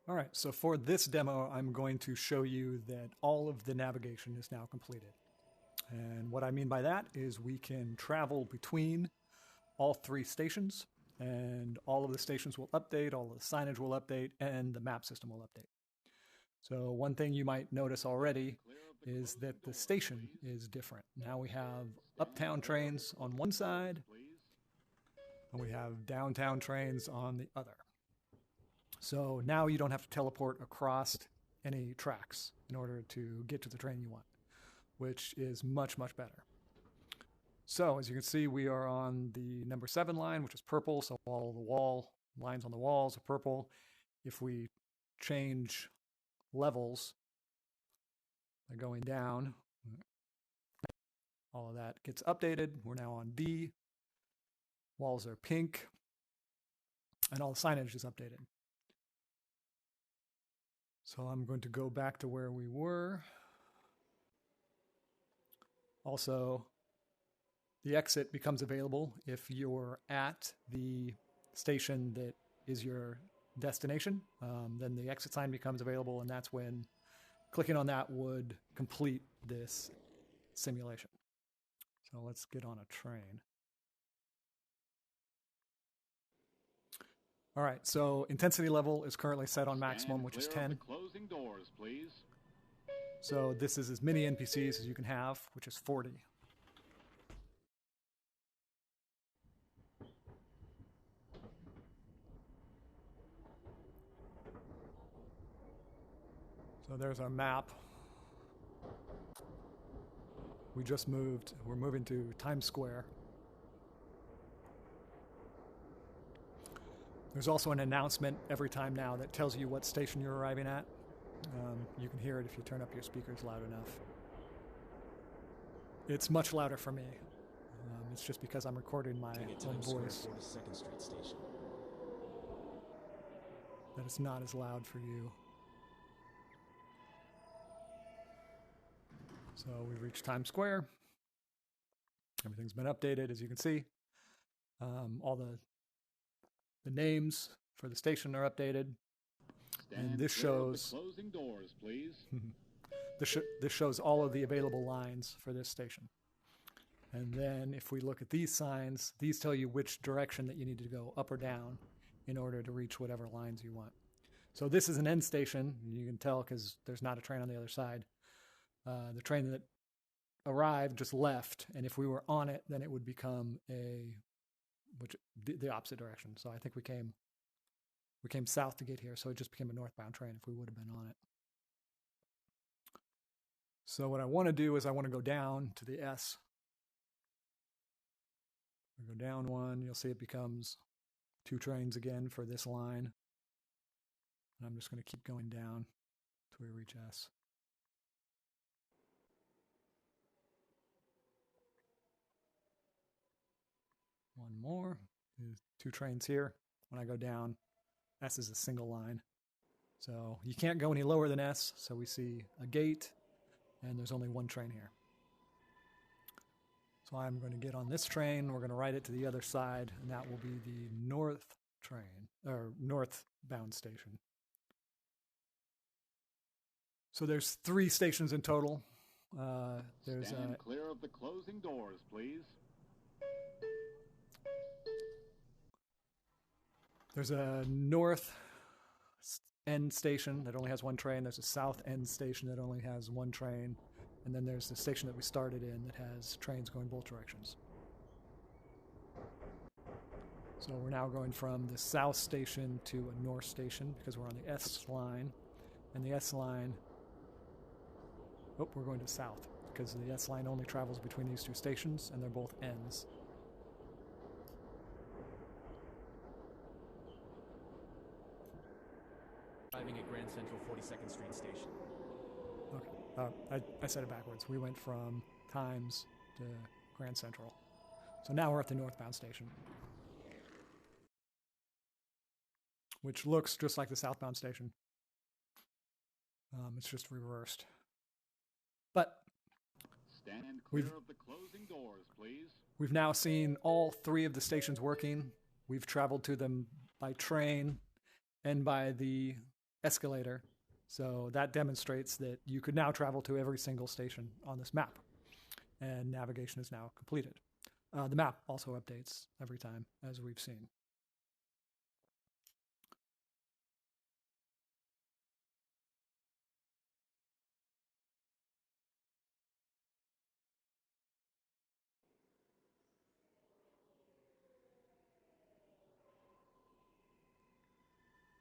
All right, so for this demo, I'm going to show you that all of the navigation is now completed. And what I mean by that is we can travel between all three stations, and all of the stations will update, all of the signage will update, and the map system will update. So one thing you might notice already is that the station is different. Now we have uptown trains on one side, and we have downtown trains on the other. So now you don't have to teleport across any tracks in order to get to the train you want, which is much, much better. So as you can see, we are on the number 7 line, which is purple. So all the lines on the walls are purple. If we change levels by going down, all of that gets updated. We're now on B. Walls are pink, and all the signage is updated. So I'm going to go back to where we were. Also, the exit becomes available if you're at the station that is your destination. Then the exit sign becomes available, and that's when clicking on that would complete this simulation. So let's get on a train. All right, so intensity level is currently set on maximum, which is 10. Closing doors, please. So this is as many NPCs as you can have, which is 40. So there's our map. We just moved. We're moving to Times Square. There's also an announcement every time now that tells you what station you're arriving at. You can hear it if you turn up your speakers loud enough. It's much louder for me. It's just because I'm recording my own voice. 42nd Street station. That it's not as loud for you. So we've reached Times Square. Everything's been updated, as you can see. All the names for the station are updated. And this shows closing doors, please. this shows all of the available lines for this station. And then if we look at these signs, these tell you which direction that you need to go, up or down, in order to reach whatever lines you want. So this is an end station. You can tell because there's not a train on the other side. The train that arrived just left, and if we were on it, then it would become the opposite direction. So I think we came south to get here, so it just became a northbound train if we would have been on it. So what I want to do is I want to go down to the S. I go down one, you'll see it becomes 2 trains again for this line. And I'm just going to keep going down till we reach S. One more. There's 2 trains here. When I go down, S is a single line. So you can't go any lower than S, so we see a gate, and there's only 1 train here. So I'm going to get on this train, we're going to ride it to the other side, and that will be the north train, or northbound station. So there's 3 stations in total. Stand clear of the closing doors, please. There's a north end station that only has 1 train. There's a south end station that only has 1 train. And then there's the station that we started in that has trains going both directions. So we're now going from the south station to a north station because we're on the S line. And the S line... Oh, we're going to south because the S line only travels between these 2 stations and they're both ends. Arriving at Grand Central 42nd Street station. Okay, I said it backwards. We went from Times to Grand Central. So now we're at the northbound station, which looks just like the southbound station. It's just reversed. But Stand clear of the closing doors, please. We've now seen all 3 of the stations working. We've traveled to them by train and by the escalator. So that demonstrates that you could now travel to every single station on this map. And navigation is now completed. The map also updates every time, as we've seen.